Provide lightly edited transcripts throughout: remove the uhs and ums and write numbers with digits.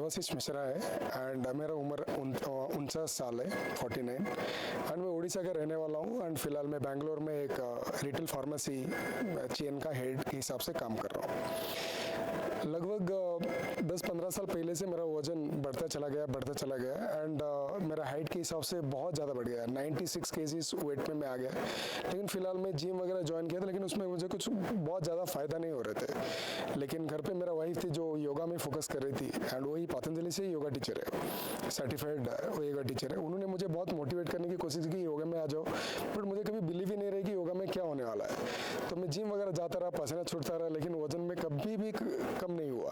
देवाशीष मिश्रा है एंड मेरा उम्र 49 साल है, 49, एंड मैं उड़ीसा का रहने वाला हूँ एंड फिलहाल मैं बेंगलोर में एक रिटेल फार्मेसी चेन का हेड के हिसाब से काम कर रहा हूँ। लगभग 10-15 साल पहले से मेरा वजन बढ़ता चला गया एंड मेरा हाइट के हिसाब से बहुत ज़्यादा बढ़ गया, 96 केजीज वेट में मैं आ गया। लेकिन फिलहाल मैं जिम वगैरह ज्वाइन किया था, लेकिन उसमें मुझे कुछ बहुत ज़्यादा फ़ायदा नहीं हो रहे थे। लेकिन घर पे मेरा वाइफ थी जो योगा में फोकस कर रही थी एंड वही पतंजलि से योगा टीचर है, सर्टिफाइड योगा टीचर है। उन्होंने मुझे बहुत मोटिवेट करने की कोशिश की योगा में आ जाओ, बट मुझे कभी बिलीव ही नहीं रही कि योगा में क्या होने वाला है। तो मैं जिम वगैरह जाता रहा, पसीना छूटता रहा, लेकिन वजन में कभी भी कम नहीं हुआ।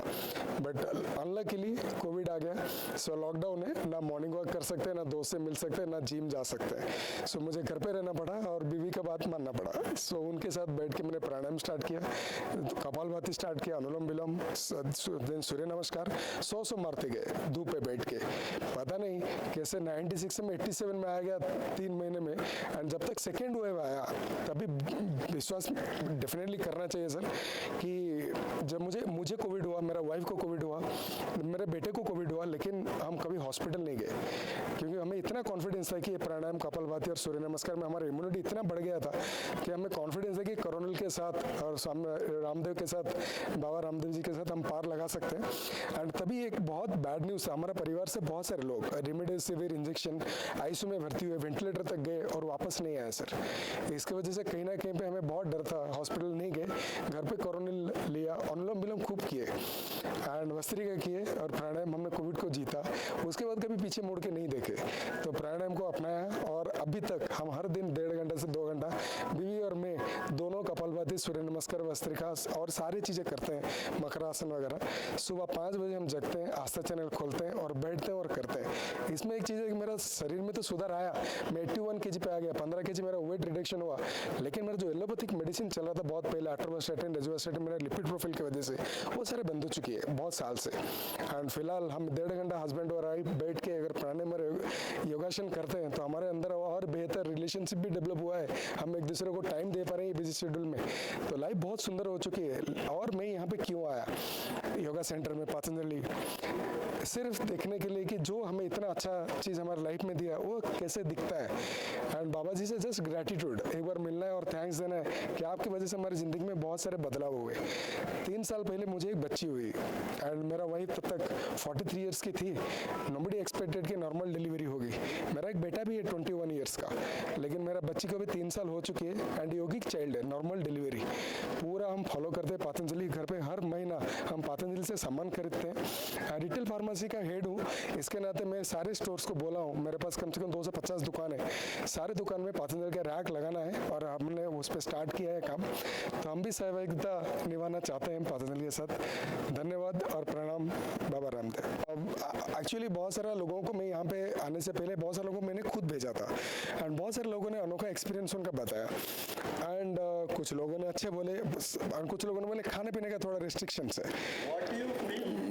बट अनलकीली कोविड आ गया, सो लॉकडाउन है, ना मॉर्निंग वॉक कर सकते, ना दोस्त से मिल सकते, ना जिम जा सकते। सो मुझे घर पे रहना पड़ा और बीवी का बात मानना पड़ा। सो उनके साथ बैठ के मैंने प्राणायाम स्टार्ट किया, कपालभाति स्टार्ट किया, अनुलोम विलोम, देन सूर्य नमस्कार 100 मारते गए धूप पे बैठ के। पता नहीं कैसे 96 से मैं 87 में आ गया 3 महीने में। एंड जब तक सेकेंड वेव आया तभी विश्वास डेफिनेटली करना चाहिए सर कि जब मुझे कोविड हुआ, मेरा वाइफ को कोविड हुआ, मेरे बेटे को कोविड हुआ, लेकिन हम कभी हॉस्पिटल नहीं गए क्योंकि हमें इतना कॉन्फिडेंस था कि ये प्राणायाम, कपालभाति और सूर्य नमस्कार में हमारा इम्यूनिटी इतना बढ़ गया था कि हमें कॉन्फिडेंस है कि कोरोनल के साथ और रामदेव के साथ, बाबा रामदेव जी के साथ हम पार लगा सकते हैं। एंड तभी एक बहुत बैड न्यूज़ था, हमारे परिवार से बहुत सारे लोग रेमडेसिविर इंजेक्शन आईसीयू में भर्ती हुए, वेंटिलेटर तक गए और वापस नहीं आए सर। इसकी वजह से कहीं ना कहीं पे हमें बहुत डर था, हॉस्पिटल नहीं गए, घर पे कोरोनल लिया, अनुलोम विलोम खूब किए एंड भस्त्रिका किए और प्राणायाम, हमने कोविड को जीता। उसके बाद कभी पीछे मुड़ के नहीं देखे, तो प्राणायाम को अपनाया और अभी तक हम हर दिन 1.5 घंटा से 2 घंटा बीवी और मैं दोनों कपालभाति, सूर्य नमस्कार, भस्त्रिका और सारी चीज़ें करते हैं, मकरासन वगैरह। सुबह 5 बजे हम जगते हैं, आस्था चैनल खोलते हैं और बैठते हैं और करते हैं। इसमें एक चीज़ है कि मेरा शरीर में तो सुधार आया, मैं 81 kg पे आ गया, 15 kg मेरा वेट रिडक्शन हुआ, लेकिन मेरा जो एलोपैथिक मेडिसिन चल रहा था बहुत पहले, अटोरोस्टैटिन, डेजुवास्टैटिन, मेरा लिपिड प्रोफाइल की वजह से वो सारे बंद हो चुकी है बहुत साल से। एंड फिलहाल हम 1.5 घंटा हस्बैंड और वाइफ बैठ के अगर प्राणायाम और योगासन करते हैं तो हमारे अंदर और बेहतर रिलेशनशिप भी डेवलप हुआ है, हम एक दूसरे को टाइम दे पा रहे हैं बिजी शेड्यूल में, तो लाइफ बहुत सुंदर हो चुकी है। और मैं यहाँ पे क्यों आया योगा सेंटर में पतंजलि, सिर्फ देखने के लिए कि जो हमें इतना अच्छा चीज़ हमारे लाइफ में दिया वो कैसे दिखता है। एंड बाबा जी से जस्ट ग्रेटिट्यूड एक बार मिलना है और थैंक्स देना है कि आपकी वजह से हमारी ज़िंदगी में बहुत सारे बदलाव हुए। 3 साल पहले मुझे एक बच्ची हुई एंड मेरा वाइफ तब तक 43 ईयर्स की थी, नोबडी एक्सपेक्टेड कि नॉर्मल डिलीवरी होगी। मेरा एक बेटा भी है 21 ईयर्स का, लेकिन मेरा बच्ची को भी 3 साल हो चुकी है एंड योगिक चाइल्ड है, नॉर्मल डिलीवरी पूरा हम फॉलो करते हैं। पतंजलि घर पे हर महीना हम पतंजलि से सामान खरीदते हैं। रिटेल फार्मेसी का हेड हूँ, इसके नाते मैं सारे स्टोर्स को बोला हूँ, मेरे पास कम से कम 250 दुकान है, सारे दुकान में पतंजलि का रैक लगाना है और हमने उस पर स्टार्ट किया है काम। तो हम भी सहभागिता निभाना चाहते हैं पतंजलि के साथ। धन्यवाद और प्रणाम बाबा रामदेव। एक्चुअली बहुत सारे लोगों को मैं यहाँ पे आने से पहले बहुत सारे लोगों को मैंने खुद भेजा था एंड बहुत सारे लोगों ने अनोखा एक्सपीरियंस उनका बताया एंड कुछ लोगों ने अच्छे बोले और कुछ लोगों ने बोले खाने पीने का थोड़ा रिस्ट्रिक्शंस है।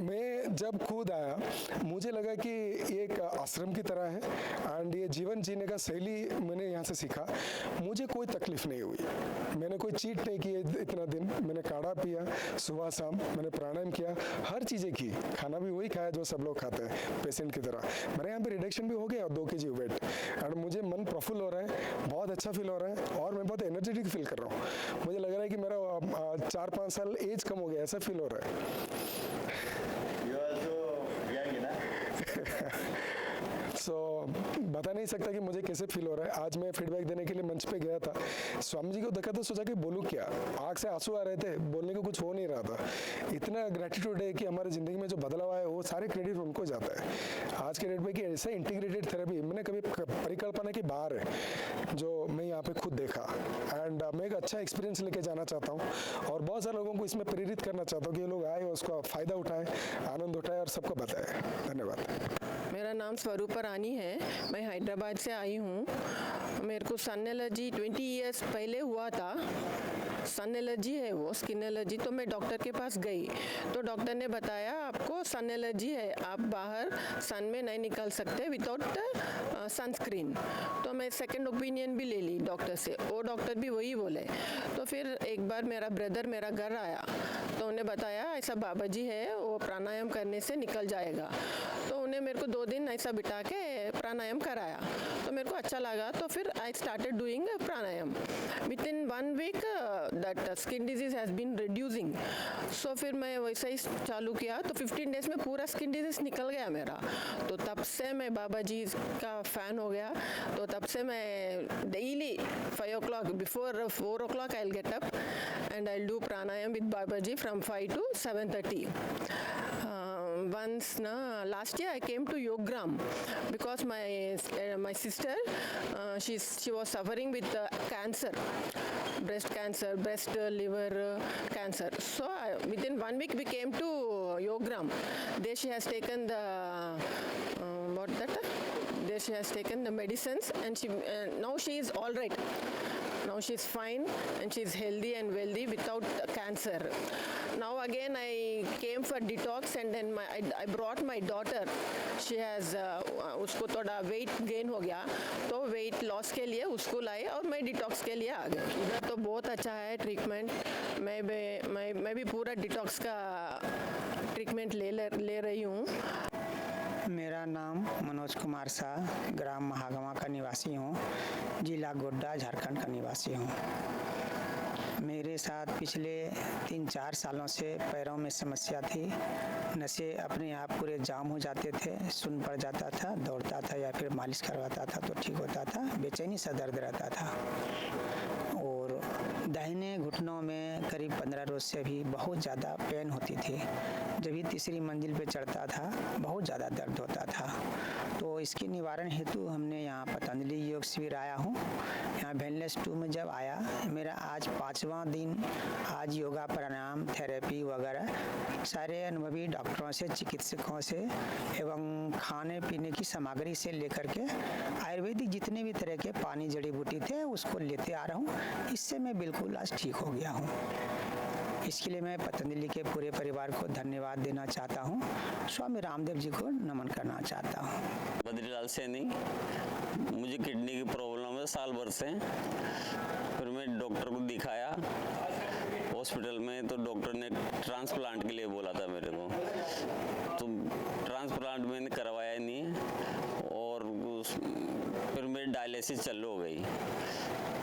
मैं जब खुद आया मुझे लगा कि ये एक आश्रम की तरह है एंड ये जीवन जीने का शैली मैंने यहाँ से सीखा। मुझे कोई तकलीफ नहीं हुई, मैंने कोई चीट नहीं की इतना दिन, मैंने काढ़ा पिया सुबह शाम, मैंने प्राणायाम किया, हर चीज़ें की, खाना भी वही खाया जो सब लोग खाते हैं पेशेंट की तरह। मेरे यहाँ पे रिडक्शन भी हो गया 2 kg वेट एंड मुझे मन प्रफुल्ल हो रहा है, बहुत अच्छा फील हो रहा है और मैं बहुत एनर्जेटिक फील कर रहा हूँ। मुझे लग रहा है कि मेरा 4-5 साल एज कम हो गया, ऐसा फील हो रहा है। सो बता नहीं सकता कि मुझे कैसे फील हो रहा है। आज मैं फीडबैक देने के लिए मंच पे गया था, स्वामी जी को देखा तो सोचा कि बोलूँ क्या, आँख से आंसू आ रहे थे, बोलने को कुछ हो नहीं रहा था। इतना ग्रेटिट्यूड है कि हमारी ज़िंदगी में जो बदलाव आया वो सारे क्रेडिट उनको जाता है आज के डेट में कि ऐसा इंटीग्रेटेड थेरेपी मैंने कभी परिकल्पना की बाहर है जो मैं यहाँ पे खुद देखा एंड मैं एक अच्छा एक्सपीरियंस लेके जाना चाहता हूँ और बहुत सारे लोगों को इसमें प्रेरित करना चाहता हूँ कि ये लोग आए, उसका फ़ायदा उठाए, आनंद उठाए और सबको बताए। धन्यवाद। मेरा नाम स्वरूप रानी है, मैं हैदराबाद से आई हूँ। मेरे को सन एलर्जी 20 इयर्स पहले हुआ था, सन एलर्जी है वो, स्किन एलर्जी। तो मैं डॉक्टर के पास गई तो डॉक्टर ने बताया आपको सन एलर्जी है, आप बाहर सन में नहीं निकल सकते विदाउट सनस्क्रीन। तो मैं सेकंड ओपिनियन भी ले ली डॉक्टर से, वो डॉक्टर भी वही बोले। तो फिर एक बार मेरा ब्रदर मेरा घर आया तो उन्हें बताया ऐसा बाबा जी है, वो प्राणायाम करने से निकल जाएगा। तो उन्हें मेरे को 2 दिन ऐसा बिठा के प्राणायाम कराया, तो मेरे को अच्छा लगा। तो फिर I started doing pranayama. Within 1 week that skin disease has been reducing. So फिर मैं वैसा ही चालू किया, तो 15 डेज में पूरा स्किन डिजीज निकल गया मेरा। तो तब से मैं बाबा जी का फ़ैन हो गया। तो तब से मैं daily 5 o'clock before 4 o'clock I will get up and I will do pranayama with Baba ji from 5 to 7:30. Once last year I came to Yogram because my sister she was suffering with cancer, breast cancer, breast liver cancer. So within 1 week we came to Yogram. There she has taken the there she has taken the medicines, and now she is all right. Now she's fine and she's healthy and wealthy without cancer. Now again I came for detox, and then I brought my daughter. She has उसको थोड़ा weight gain हो गया, तो weight loss के लिए उसको लाए और मैं डिटॉक्स के लिए आ गई। इधर तो बहुत अच्छा है ट्रीटमेंट। मैं भी पूरा डिटॉक्स का ट्रीटमेंट ले रही हूँ। मेरा नाम मनोज कुमार शाह, ग्राम महागवा का निवासी हूँ, जिला गोड्डा, झारखंड का निवासी हूँ। मेरे साथ पिछले 3-4 सालों से पैरों में समस्या थी। नसें अपने आप पूरे जाम हो जाते थे, सुन्न पड़ जाता था, दौड़ता था या फिर मालिश करवाता था तो ठीक होता था। बेचैनी सा दर्द रहता था और दाहिने घुटनों में करीब 15 रोज से भी बहुत ज़्यादा पेन होती थी। जब भी तीसरी मंजिल पे चढ़ता था बहुत ज़्यादा दर्द होता था। तो इसके निवारण हेतु हमने यहाँ पतंजलि योग शिविर आया हूँ। यहाँ वेलनेस 2 में जब आया, मेरा आज 5वां दिन। आज योगा, प्राणायाम, थेरेपी वगैरह सारे अनुभवी डॉक्टरों से, चिकित्सकों से एवं खाने पीने की सामग्री से लेकर के आयुर्वेदिक जितने भी तरह के पानी जड़ी बूटी थे उसको लेते आ रहा हूँ। इससे मैं बिल्कुल आज ठीक हो गया हूँ। इसके लिए मैं पतंजलि के पूरे परिवार को धन्यवाद देना चाहता हूँ। स्वामी रामदेव जी को नमन करना चाहता हूँ। बद्रीलाल सैनी, मुझे किडनी की प्रॉब्लम है साल भर से। फिर मैं डॉक्टर को दिखाया हॉस्पिटल में, तो डॉक्टर ने ट्रांसप्लांट के लिए बोला था मेरे को। तो ट्रांसप्लांट मैंने करवाया नहीं, और फिर मेरी डायलिसिस चालू हो गई।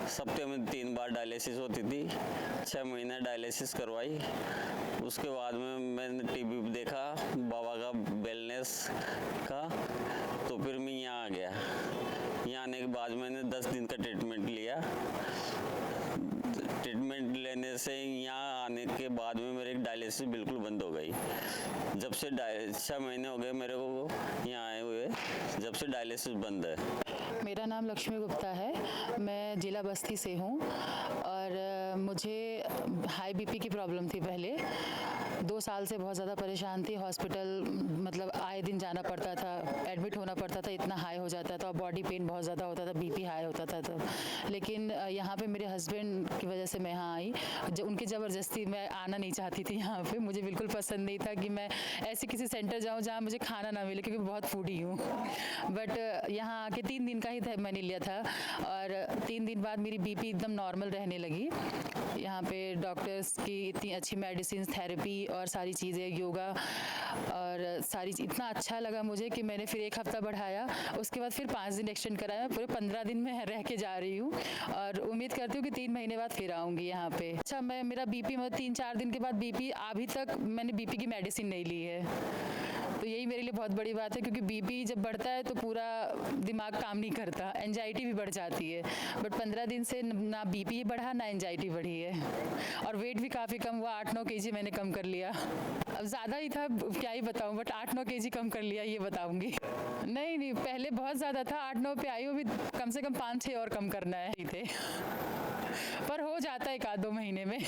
सप्ताह में 3 बार डायलिसिस होती थी। 6 महीना डायलिसिस करवाई। उसके बाद में मैंने टीवी पे देखा बाबा का वेलनेस का, तो फिर मैं यहाँ आ गया। यहाँ आने के बाद मैंने 10 दिन का ट्रीटमेंट लिया। ट्रीटमेंट लेने से यहाँ आने के बाद में मेरे डायलिसिस बिल्कुल बंद हो गई। जब से 6 महीने हो गए मेरे को यहाँ आए हुए, जब से डायलिसिस बंद है। मेरा नाम लक्ष्मी गुप्ता है, मैं जिला बस्ती से हूँ और मुझे हाई बीपी की प्रॉब्लम थी पहले। 2 साल से बहुत ज़्यादा परेशान थी। हॉस्पिटल मतलब आए दिन जाना पड़ता था, एडमिट होना पड़ता था, इतना हाई हो जाता था और बॉडी पेन बहुत ज़्यादा होता था, बीपी हाई होता था। तो लेकिन यहाँ पे मेरे हस्बैंड की वजह से मैं यहाँ आई। उनकी ज़बरदस्ती मैं आना नहीं चाहती थी यहाँ पे। मुझे बिल्कुल पसंद नहीं था कि मैं ऐसे किसी सेंटर जाऊँ जहाँ मुझे खाना ना मिले, क्योंकि बहुत फूडी हूँ। बट यहाँ आके 3 दिन का ही मैंने लिया था और 3 दिन बाद मेरी बीपी एकदम नॉर्मल रहने लगी। यहाँ पे डॉक्टर्स की इतनी अच्छी मेडिसिन, थेरेपी और सारी चीज़ें, योगा और सारी इतना अच्छा लगा मुझे कि मैंने फिर 1 हफ्ता बढ़ाया। उसके बाद फिर 5 दिन एक्सटेंड कराया। पूरे 15 दिन में रह के जा रही हूँ और उम्मीद करती हूँ कि 3 महीने बाद फिर आऊँगी यहाँ पे। अच्छा, मेरा बीपी 3-4 दिन के बाद बीपी, अभी तक मैंने बीपी की मेडिसिन नहीं ली है। तो यही मेरे लिए बहुत बड़ी बात है, क्योंकि बीपी जब बढ़ता है तो पूरा दिमाग काम नहीं करता, एंजाइटी भी बढ़ जाती है। बट 15 दिन से ना बीपी बढ़ा ना एंजाइटी बढ़ी है और वेट भी काफ़ी कम हुआ। 8-9 kg मैंने कम कर लिया। अब ज़्यादा ही था, क्या ही बताऊँ, बट 8-9 kg कम कर लिया, ये बताऊँगी। नहीं, पहले बहुत ज़्यादा था। 8-9 पे आई हूँ, अभी कम से कम 5-6 और कम करना है थे, पर हो जाता है 1-2 महीने में।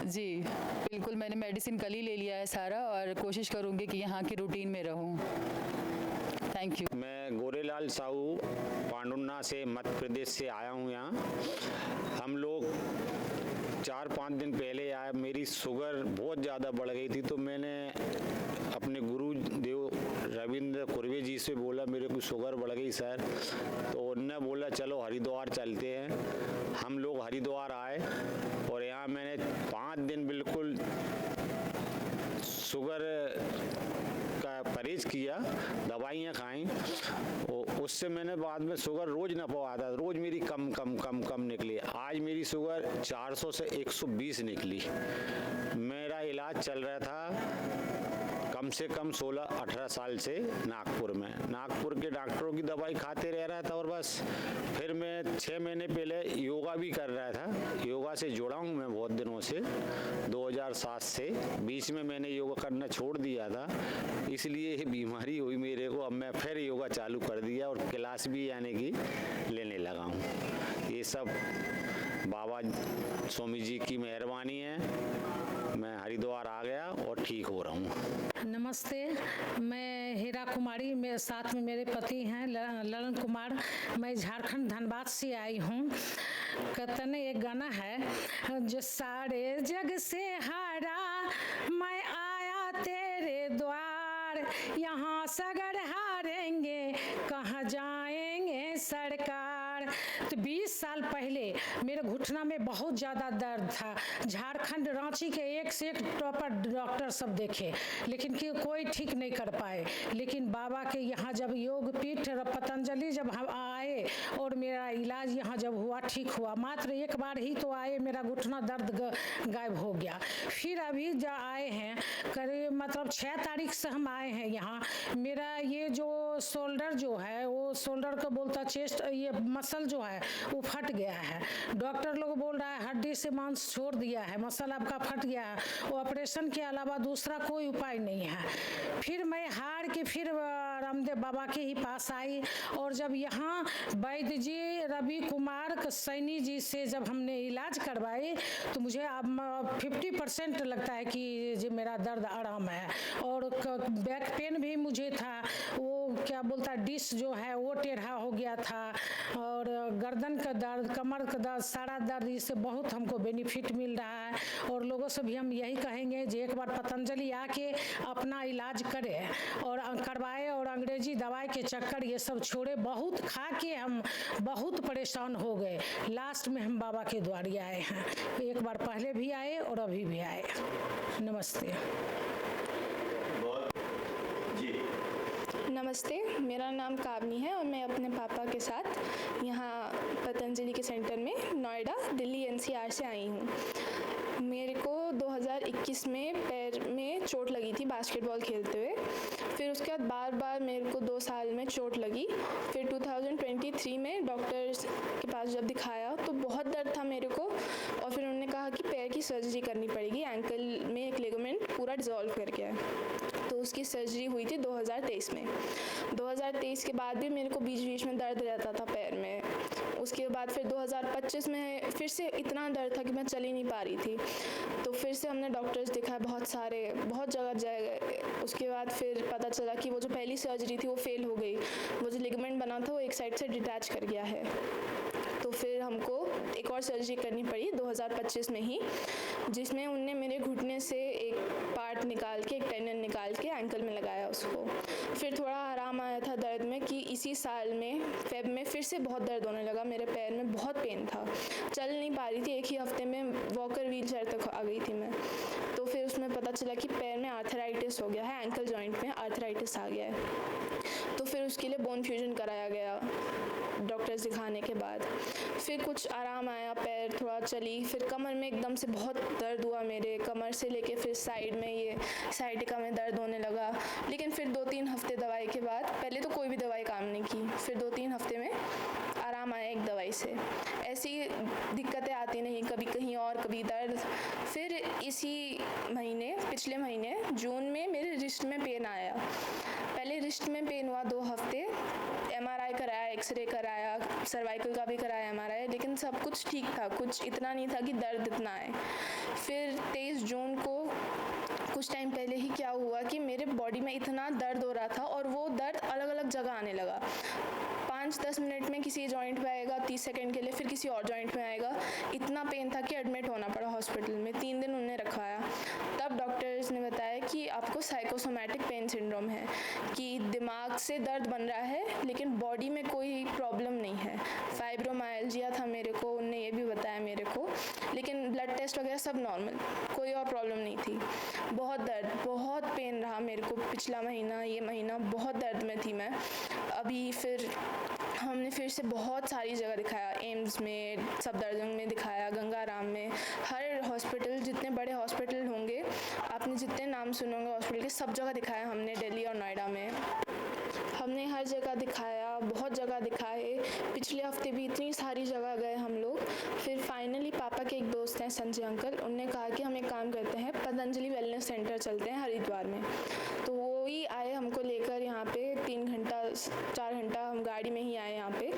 जी बिल्कुल, मैंने मेडिसिन कल ही ले लिया है सारा और कोशिश करूँगी कि यहाँ की रूटीन में रहूँ। Thank you. मैं गोरेलाल साहू पांडुन्ना से मध्य प्रदेश से आया हूँ यहाँ। हम लोग 4-5 दिन पहले आए। मेरी शुगर बहुत ज़्यादा बढ़ गई थी, तो मैंने अपने गुरु देव अरविंद कुरवे जी से बोला मेरे को शुगर बढ़ गई सर, तो उनने बोला चलो हरिद्वार चलते हैं। हम लोग हरिद्वार आए और यहाँ मैंने 5 दिन बिल्कुल शुगर का परहेज किया, दवाइयाँ खाई, उससे मैंने बाद में शुगर रोज ना पाया था, रोज मेरी कम निकली। आज मेरी शुगर 400 से 120 निकली। मेरा इलाज चल रहा था कम से कम 16-18 साल से नागपुर में। नागपुर के डॉक्टरों की दवाई खाते रह रहा था और बस। फिर मैं 6 महीने पहले योगा भी कर रहा था। योगा से जुड़ा हूँ मैं बहुत दिनों से, 2007 से। बीच में मैंने योगा करना छोड़ दिया था, इसलिए ये बीमारी हुई मेरे को। अब मैं फिर योगा चालू कर दिया और क्लास भी यानी कि लेने लगा हूँ। ये सब बाबा स्वामी जी की मेहरबानी है। मैं हरिद्वार आ गया और ठीक हो रहा हूँ। नमस्ते, मैं हीरा कुमारी, मेरे साथ में मेरे पति हैं ललन कुमार। मैं झारखंड धनबाद से आई हूँ। कहते एक गाना है, जो सारे जग से हारा मैं आया तेरे द्वार, यहाँ सगर हारेंगे कहाँ जाएंगे सरकार। तो 20 साल पहले मेरे घुटना में बहुत ज़्यादा दर्द था। झारखंड रांची के एक से एक टॉपर डॉक्टर सब देखे, लेकिन कोई ठीक नहीं कर पाए। लेकिन बाबा के यहाँ जब योग पीठ पतंजलि जब हम आए और मेरा इलाज यहाँ जब हुआ, ठीक हुआ। मात्र एक बार ही तो आए, मेरा घुटना दर्द गायब हो गया। फिर अभी जो आए हैं करीब मतलब 6 तारीख से हम आए हैं यहाँ। मेरा ये जो शोल्डर जो है, वो शोल्डर को बोलता चेस्ट, ये मसल जो है वो फट गया है। डॉक्टर लोग बोल रहा है हड्डी से मांस छोड़ दिया है, मसल आपका फट गया है। वो ऑपरेशन के अलावा दूसरा कोई उपाय नहीं है। फिर मैं हार के फिर रामदेव बाबा के ही पास आई, और जब यहाँ वैद्य जी रवि कुमार सैनी जी से जब हमने इलाज करवाई तो मुझे अब 50% लगता है कि जो मेरा दर्द आराम है। और बैक पेन भी मुझे था, वो क्या बोलता डिस्क जो है वो टेढ़ा हो गया था, और गर्दन का दर्द, कमर का दर्द, सारा दर्द, इससे बहुत हमको बेनिफिट मिल रहा है। और लोगों से भी हम यही कहेंगे कि एक बार पतंजलि आके अपना इलाज करे और करवाए, और अंग्रेजी दवाई के चक्कर ये सब छोड़े। बहुत खा के हम बहुत परेशान हो गए। लास्ट में हम बाबा के द्वारे आए हैं। एक बार पहले भी आए और अभी भी आए। नमस्ते। नमस्ते, मेरा नाम कावनी है और मैं अपने पापा के साथ यहाँ पतंजलि के सेंटर में नोएडा दिल्ली NCR से आई हूँ। मेरे को 2021 में पैर में चोट लगी थी बास्केटबॉल खेलते हुए। फिर उसके बाद बार मेरे को 2 साल में चोट लगी। फिर 2023 में डॉक्टर्स के पास जब दिखाया तो बहुत दर्द था मेरे को, और फिर उन्होंने कहा कि पैर की सर्जरी करनी पड़ेगी, एंकल में एक लिगामेंट पूरा डिसॉल्व कर गया है। तो उसकी सर्जरी हुई थी 2023 में। 2023 के बाद भी मेरे को बीच बीच में दर्द रहता था पैर में। उसके बाद फिर 2025 में फिर से इतना दर्द था कि मैं चल ही नहीं पा रही थी। तो फिर से हमने डॉक्टर्स दिखाए, बहुत जगह जाए। उसके बाद फिर पता चला कि वो जो पहली सर्जरी थी वो फेल हो गई। वो जो लिगामेंट बना था वो एक साइड से डिटैच कर गया है। तो फिर हमको एक और सर्जरी करनी पड़ी 2025 में ही, जिसमें उनने मेरे घुटने से एक पार्ट निकाल के, एक टेंडन निकाल के एंकल में लगाया उसको। फिर थोड़ा आराम आया था दर्द में कि इसी साल में फेब में फिर से बहुत दर्द होने लगा। मेरे पैर में बहुत पेन था, चल नहीं पा रही थी। एक ही हफ्ते में वॉकर व्हीलचेयर तक आ गई थी मैं। तो फिर उसमें पता चला कि पैर में आर्थराइटिस हो गया है, एंकल जॉइंट में आर्थराइटिस आ गया है। तो फिर उसके लिए बोन फ्यूजन कराया गया डॉक्टर्स दिखाने के बाद। फिर कुछ आराम आया, पैर थोड़ा चली। फिर कमर में एकदम से बहुत दर्द हुआ मेरे, कमर से लेके फिर साइड में, ये साइटिका में दर्द होने लगा। लेकिन फिर 2-3 हफ्ते दवाई के बाद, पहले तो कोई भी दवाई काम नहीं की, फिर 2-3 हफ्ते में आराम आया एक दवाई से। ऐसी दिक्कतें आती नहीं, कभी कहीं और कभी दर्द। फिर इसी महीने, पिछले महीने जून में मेरे रिस्ट में पेन आया। पहले रिस्ट में पेन हुआ 2 हफ्ते, MRI कराया, एक्सरे कराया, सर्वाइकल का भी कराया MRI, लेकिन सब कुछ ठीक था। कुछ इतना नहीं था कि दर्द इतना है। फिर 23 जून को कुछ टाइम पहले ही क्या हुआ कि मेरे बॉडी में इतना दर्द हो रहा था, और वो दर्द अलग अलग जगह आने लगा। 5-10 मिनट में किसी जॉइंट पे आएगा, 30 सेकंड के लिए फिर किसी और जॉइंट में आएगा। इतना पेन था कि एडमिट होना पड़ा हॉस्पिटल में। 3 दिन उन्होंने रखवाया। तब डॉक्टर्स ने बताया कि आपको साइकोसोमैटिक पेन सिंड्रोम है, कि दिमाग से दर्द बन रहा है लेकिन बॉडी में कोई प्रॉब्लम नहीं है। फाइब्रोमाइल्जिया था मेरे को, उनने ये भी बताया मेरे को, लेकिन ब्लड टेस्ट वगैरह सब नॉर्मल, कोई और प्रॉब्लम नहीं थी। बहुत दर्द, बहुत पेन रहा मेरे को पिछला महीना, ये महीना बहुत दर्द में थी मैं। अभी फिर हमने फिर से बहुत सारी जगह दिखाया, एम्स में, सफदरजंग में दिखाया, गंगाराम में, हर हॉस्पिटल, जितने बड़े हॉस्पिटल होंगे आपने जितने नाम सुने होंगे हॉस्पिटल के, सब जगह दिखाया हमने, दिल्ली और नोएडा में हमने हर जगह दिखाया, बहुत जगह दिखाए। पिछले हफ्ते भी इतनी सारी जगह गए हम लोग। फिर फाइनली पापा के एक दोस्त हैं संजय अंकल, उनने कहा कि हम एक काम करते हैं, पतंजलि वेलनेस सेंटर चलते हैं हरिद्वार में। तो वो ही आए हमको लेकर यहाँ पे, 3 घंटा 4 घंटा हम गाड़ी में ही आए यहाँ पे।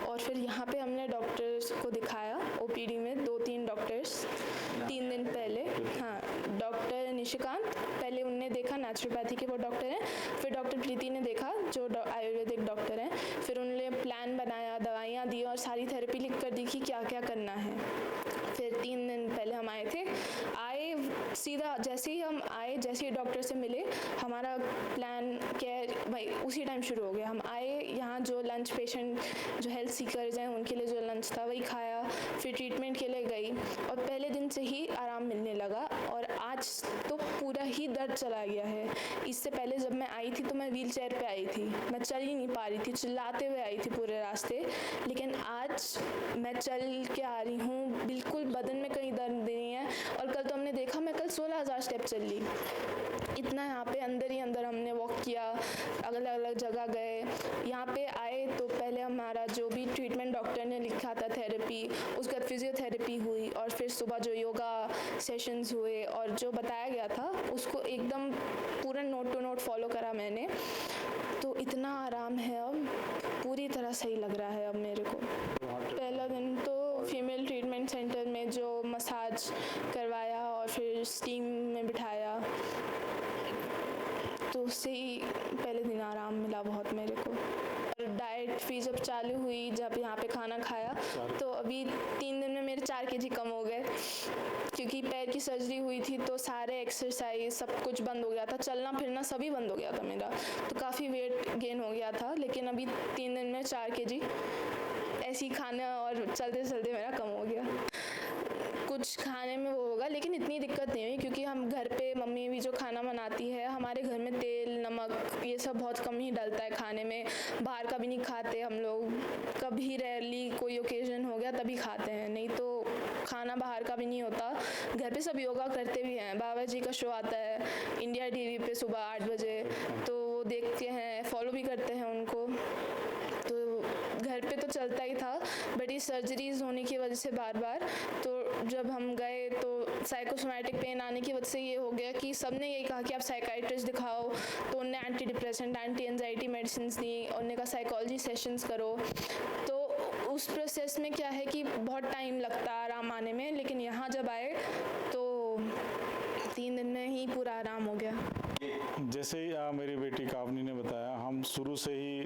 और फिर यहाँ पे हमने डॉक्टर्स को दिखाया, ओपीडी में 2-3 डॉक्टर्स 3 दिन पहले। हाँ, डॉक्टर निशिकांत पहले उनने देखा, नेचुरोपैथी के वो डॉक्टर हैं। फिर डॉक्टर प्रीति ने देखा जो आयुर्वेदिक डॉक्टर हैं। फिर उन्होंने प्लान बनाया, दवाइयाँ दी और सारी थेरेपी लिख कर दी कि क्या क्या करना है। फिर 3 दिन पहले हम आए थे, सीधा जैसे ही हम आए, जैसे ही डॉक्टर से मिले, हमारा प्लान केयर भाई उसी टाइम शुरू हो गया। हम आए यहाँ, जो लंच पेशेंट, जो हेल्थ सीकर्स हैं उनके लिए जो लंच था वही खाया, फिर ट्रीटमेंट के लिए गई और पहले दिन से ही आराम मिलने लगा। और आज तो पूरा ही दर्द चला गया है। इससे पहले जब मैं आई थी तो मैं व्हील चेयर पर आई थी, मैं चल ही नहीं पा रही थी, चिल्लाते हुए आई थी पूरे रास्ते। लेकिन आज मैं चल के आ रही हूँ, बिल्कुल बदन में कहीं दर्द नहीं है। और कल तो हमने देखा, मैं कल 16,000 स्टेप चल ली, इतना यहाँ पे अंदर ही अंदर हमने वॉक किया, अलग अलग जगह गए। यहाँ पे आए तो पहले हमारा जो भी ट्रीटमेंट डॉक्टर ने लिखा था, थेरेपी, उसके बाद फिजियोथेरेपी हुई और फिर सुबह जो योगा सेशंस हुए और जो बताया गया था उसको एकदम पूरा नोट टू नोट फॉलो करा मैंने। तो इतना आराम है, अब पूरी तरह सही लग रहा है अब मेरे को। पहला दिन तो फीमेल ट्रीटमेंट सेंटर में जो मसाज करवाया और फिर स्टीम में बिठाया, तो उससे ही पहले दिन आराम मिला बहुत मेरे को। डाइट फी जब चालू हुई, जब यहाँ पे खाना खाया, तो अभी 3 दिन में मेरे 4 kg कम हो गए, क्योंकि पैर की सर्जरी हुई थी तो सारे एक्सरसाइज सब कुछ बंद हो गया था, चलना फिरना सभी बंद हो गया था मेरा, तो काफ़ी वेट गेन हो गया था। लेकिन अभी 3 दिन में 4 kg ऐसी खाना और चलते चलते मेरा कम हो गया। कुछ खाने में वो होगा, लेकिन इतनी दिक्कत नहीं हुई, क्योंकि हम घर पे मम्मी भी जो खाना बनाती है, हमारे घर में तेल नमक ये सब बहुत कम ही डलता है खाने में, बाहर का भी नहीं खाते हम लोग, कभी रेयरली कोई ओकेजन हो गया तभी खाते हैं, नहीं तो खाना बाहर का भी नहीं होता। घर पे सब योगा करते भी हैं, बाबा जी का शो आता है इंडिया टीवी पे सुबह 8 बजे, तो वो देखते हैं, फॉलो भी करते हैं उनको। तो घर पे तो चलता ही था, बट ये सर्जरीज होने की वजह से बार बार, तो जब हम गए तो साइकोसोमैटिक पेन आने की वजह से ये हो गया कि सबने यही कहा कि आप साइकाइट्रिस्ट दिखाओ, तो उनने anti depressant, anti anxiety medicine दी, उन्होंने कहा साइकोलॉजी सेशंस करो। तो उस प्रोसेस में क्या है कि बहुत टाइम लगता है आराम आने में, लेकिन यहाँ जब आए तो 3 दिन में ही पूरा आराम हो गया। जैसे ही मेरी बेटी कावनी ने बताया, हम शुरू से ही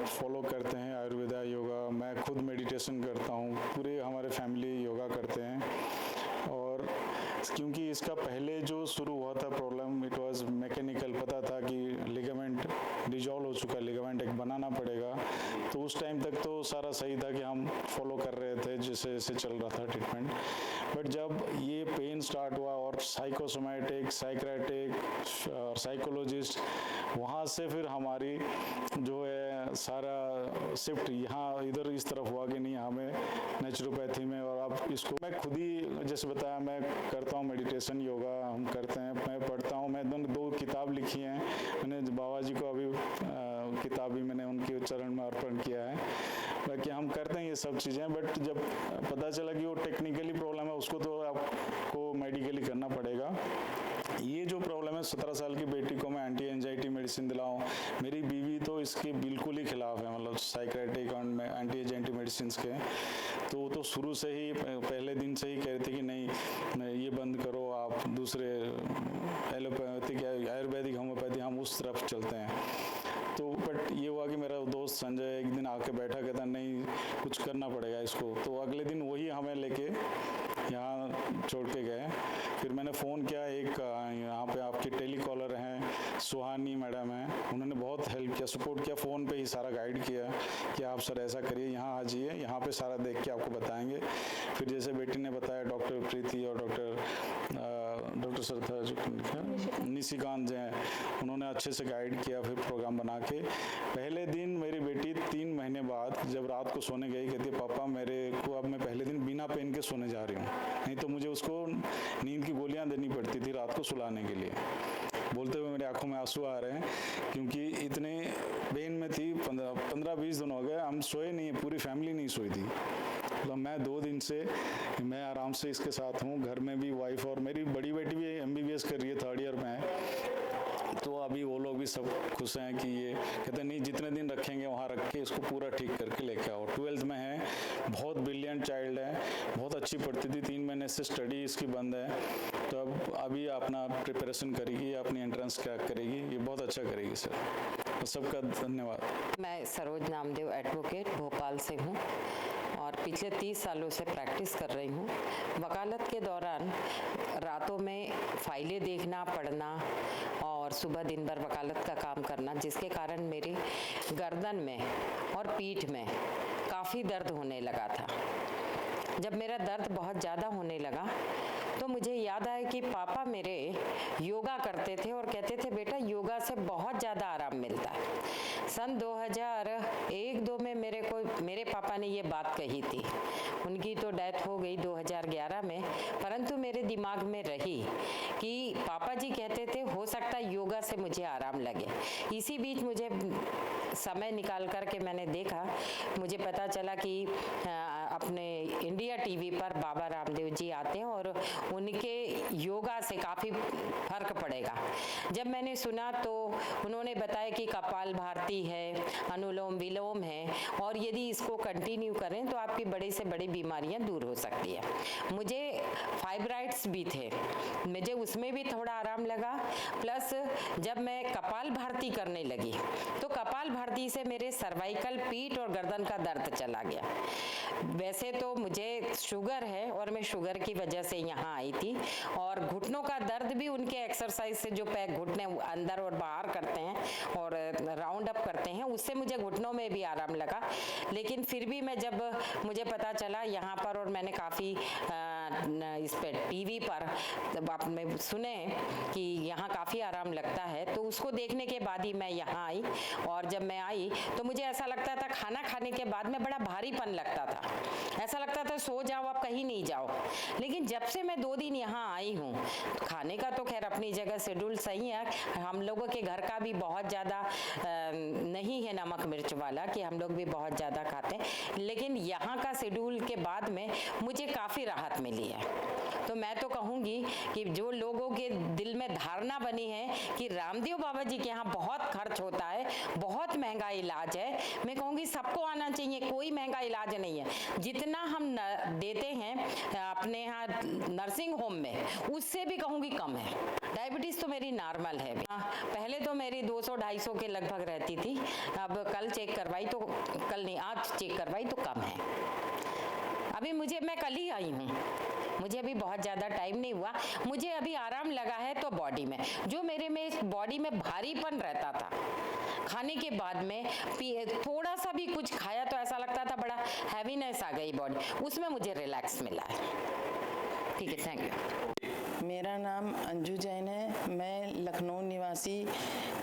फॉलो करते हैं आयुर्वेदा योगा। मैं खुद मेडिटेशन करता हूँ, पूरे हमारे फैमिली योगा करते हैं। और क्योंकि इसका पहले जो शुरू हुआ था प्रॉब्लम, इट वाज मैकेनिकल, पता था कि लिगामेंट डिजॉल्व हो चुका, लिगामेंट एक बनाना पड़ेगा, तो उस टाइम तक तो सारा सही था कि हम फॉलो कर रहे थे जैसे जैसे चल रहा था ट्रीटमेंट। बट जब ये पेन स्टार्ट हुआ और साइकोसोमैटिक, साइक्रेटिक और साइकोलॉजिस्ट, वहाँ से फिर हमारी जो है सारा शिफ्ट यहाँ इधर इस तरफ हुआ कि नहीं, हमें नेचुरोपैथी में। और अब इसको मैं खुद ही जैसे बताया, मैं करता हूँ मेडिटेशन, योगा हम करते हैं, मैं पढ़ता हूँ। मैं 2 किताब लिखी हैं मैंने, बाबा जी को अभी किताब भी मैंने उनके चरण में अर्पण किया है। बाकी हम करते हैं ये सब चीज़ें, बट जब पता चला कि वो टेक्निकली प्रॉब्लम है, उसको तो आपको मेडिकली करना पड़ेगा। ये जो प्रॉब्लम है, 17 साल की बेटी को मैं एंटी एंजाइटी मेडिसिन दिलाऊं, मेरी बीवी तो इसके बिल्कुल ही खिलाफ है, मतलब साइक्रेटिक और एंटी एंजाइटी मेडिसिन के। तो शुरू से ही पहले दिन से ही कह रहे थे कि नहीं ये बंद करो, आप दूसरे एलोपैथिक, आयुर्वेदिक, होम्योपैथी, हम उस तरफ चलते हैं। तो बट ये हुआ कि मेरा दोस्त संजय एक दिन आके बैठा, कहता नहीं कुछ करना पड़ेगा इसको। तो अगले दिन वही हमें लेके यहाँ छोड़ के गए। फिर मैंने फ़ोन किया, एक यहाँ पे आपकी टेलीकॉलर हैं सुहानी मैडम हैं, उन्होंने बहुत हेल्प किया, सपोर्ट किया, फ़ोन पे ही सारा गाइड किया कि आप सर ऐसा करिए, यहाँ आ जाइए, यहाँ पे सारा देख के आपको बताएंगे। फिर जैसे बेटी ने बताया, डॉक्टर प्रीति और डॉक्टर सर था जो निशिकांत जो हैं, उन्होंने अच्छे से गाइड किया। फिर प्रोग्राम बना के पहले दिन मेरी बेटी 3 महीने बाद जब रात को सोने गई, कहती है पापा मेरे को अब मैं पहले दिन बिना पेन के सोने जा रही हूँ, नहीं तो मुझे उसको नींद की गोलियां देनी पड़ती थी रात को सुलाने के लिए। बोलते हुए मेरी आंखों में आंसू आ रहे हैं क्योंकि इतने पेन में थी। 15-20 दिन हो गए हम सोए नहीं, पूरी फैमिली नहीं सोई थी। मतलब मैं 2 दिन से मैं आराम से इसके साथ हूँ। घर में भी वाइफ और मेरी बड़ी बेटी भी MBBS कर रही है, 3rd ईयर में है। तो अभी वो लोग भी सब खुश हैं कि ये कहते नहीं जितने दिन रखेंगे वहाँ रख के इसको पूरा ठीक करके लेके आओ। 12th में है, बहुत ब्रिलियंट चाइल्ड है, बहुत अच्छी पढ़ती थी। 3 महीने से स्टडी इसकी बंद है, तो अब अभी अपना प्रिपरेशन करेगी, अपनी एंट्रेंस क्रैक करेगी, ये बहुत अच्छा करेगी सर। तो सबका धन्यवाद। मैं सरोज नामदेव एडवोकेट भोपाल से हूँ और पिछले 30 सालों से प्रैक्टिस कर रही हूँ। वकालत के दौरान रातों में फाइलें देखना, पढ़ना और सुबह दिन भर वकालत का काम करना, जिसके कारण मेरी गर्दन में और पीठ में काफ़ी दर्द होने लगा था। जब मेरा दर्द बहुत ज़्यादा होने लगा तो मुझे याद आया कि पापा मेरे योगा करते थे और कहते थे बेटा योगा से बहुत ज़्यादा आराम मिलता है। सन 2001-2 में मेरे पापा ने ये बात कही थी। उनकी तो डेथ हो गई 2011 में, परंतु मेरे दिमाग में रही कि पापा जी कहते थे हो सकता है योगा से मुझे आराम लगे। इसी बीच मुझे समय निकाल कर के मैंने देखा, मुझे पता चला कि अपने इंडिया टीवी पर बाबा रामदेव जी आते हैं और उनके योगा से काफ़ी फर्क पड़ेगा। जब मैंने सुना तो उन्होंने बताया कि कपाल भारती है, अनुलोम विलोम है और यदि इसको कंटिन्यू करें तो आपकी बड़ी से बड़ी बीमारियां दूर हो सकती है। मुझे फाइब्राइड्स भी थे, मुझे उसमें भी थोड़ा आराम लगा। प्लस जब मैं कपाल भारती करने लगी तो कपाल भारती से मेरे सर्वाइकल, पीठ और गर्दन का दर्द चला गया। वैसे तो मुझे शुगर है और मैं शुगर की वजह से यहाँ आई थी और घुटनों का दर्द भी उनके एक्सरसाइज से जो पैर घुटने अंदर और बाहर करते हैं और राउंड अप करते हैं, उससे मुझे घुटनों में भी आराम लगा। लेकिन फिर भी मैं जब मुझे पता चला यहाँ पर और मैंने काफ़ी इस पे टीवी पर आपने सुने कि यहाँ काफ़ी आराम लगता है, तो उसको देखने के बाद ही मैं यहाँ आई। और जब मैं आई तो मुझे ऐसा लगता था खाना खाने के बाद में बड़ा भारीपन लगता था, ऐसा लगता था सो जाओ आप कहीं नहीं जाओ। लेकिन जब से मैं 2 दिन यहाँ आई हूँ, खाने का तो खैर अपनी जगह शेड्यूल सही है, हम लोगों के घर का भी बहुत ज़्यादा नहीं है नमक मिर्च वाला कि हम लोग भी बहुत ज़्यादा खाते हैं, लेकिन यहाँ का शेड्यूल के बाद में मुझे काफ़ी राहत मिली है। तो मैं तो कहूँगी कि जो लोगों के दिल में धारणा बनी है कि रामदेव बाबा जी के यहाँ बहुत खर्च होता है, बहुत महंगा इलाज है, मैं कहूँगी सबको आना चाहिए। कोई महंगा इलाज नहीं है, जितना हम देते हैं अपने यहाँ नर्सिंग होम में उससे भी कहूँगी कम है। डायबिटीज़ तो मेरी नॉर्मल है, पहले तो मेरी 200-250 के लगभग रहती थी, अब कल चेक करवाई तो आज चेक करवाई तो कम है। अभी मैं कल ही आई हूँ, मुझे अभी बहुत ज़्यादा टाइम नहीं हुआ, मुझे अभी आराम लगा है। तो बॉडी में जो मेरे में बॉडी में भारीपन रहता था, खाने के बाद में थोड़ा सा भी कुछ खाया तो ऐसा लगता था बड़ा हैवीनेस आ गई बॉडी, उसमें मुझे रिलैक्स मिला है। ठीक है, थैंक यू। मेरा नाम अंजू जैन है, मैं लखनऊ निवासी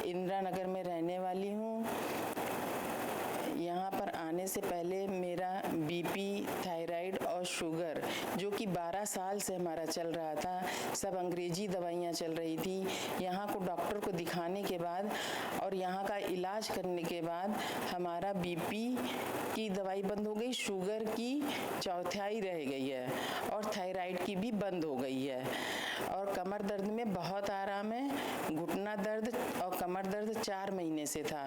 इंदिरा नगर में रहने वाली हूँ। यहाँ पर आने से पहले मेरा बीपी, थायराइड और शुगर जो कि 12 साल से हमारा चल रहा था, सब अंग्रेजी दवाइयाँ चल रही थी। यहाँ को डॉक्टर को दिखाने के बाद और यहाँ का इलाज करने के बाद हमारा बीपी की दवाई बंद हो गई, शुगर की 1/4 रह गई है और थायराइड की भी बंद हो गई है। और कमर दर्द में बहुत आराम है, घुटना दर्द और कमर दर्द 4 महीने से था,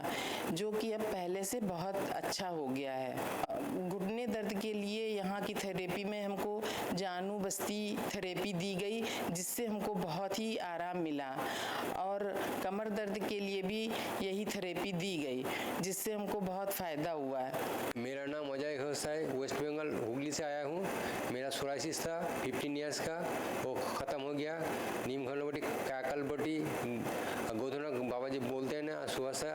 जो कि अब पहले से बहुत अच्छा हो गया है। घुटने दर्द के लिए यहाँ की थेरेपी में हमको जानू बस्ती थेरेपी दी गई, जिससे हमको बहुत ही आराम मिला, और कमर दर्द के लिए भी यही थेरेपी दी गई, जिससे हमको बहुत फ़ायदा हुआ है। मेरा नाम अजय घोष है, वेस्ट बंगाल हुगली से आया हूँ। मेरा सोराइसिस था 15 ईयर्स का, वो ख़त्म हो गया। नीम घोल बटी, काकल बटी, गोधना बाबा जी बोलते हैं ना सुबह से,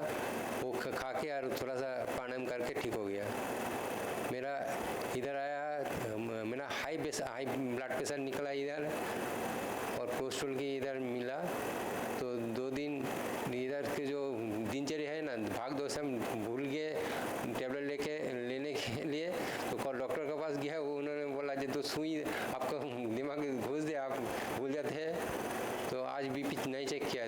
वो खा के और थोड़ा सा प्राणायाम करके ठीक हो गया। मेरा इधर आया, मेरा हाई ब्लड प्रेशर निकला इधर, और कोलेस्ट्रॉल की इधर मिला। तो 2 दिन इधर के जो दिनचर्या है ना, भाग दौड़ से हम भूल गए टेबलेट लेने के लिए। तो कल डॉक्टर के पास गया, वो उन्होंने बोला जो तो सुई आपको दिमाग में घुस दे, आप भूल जाते हैं। तो आज बीपी नहीं चेक किया,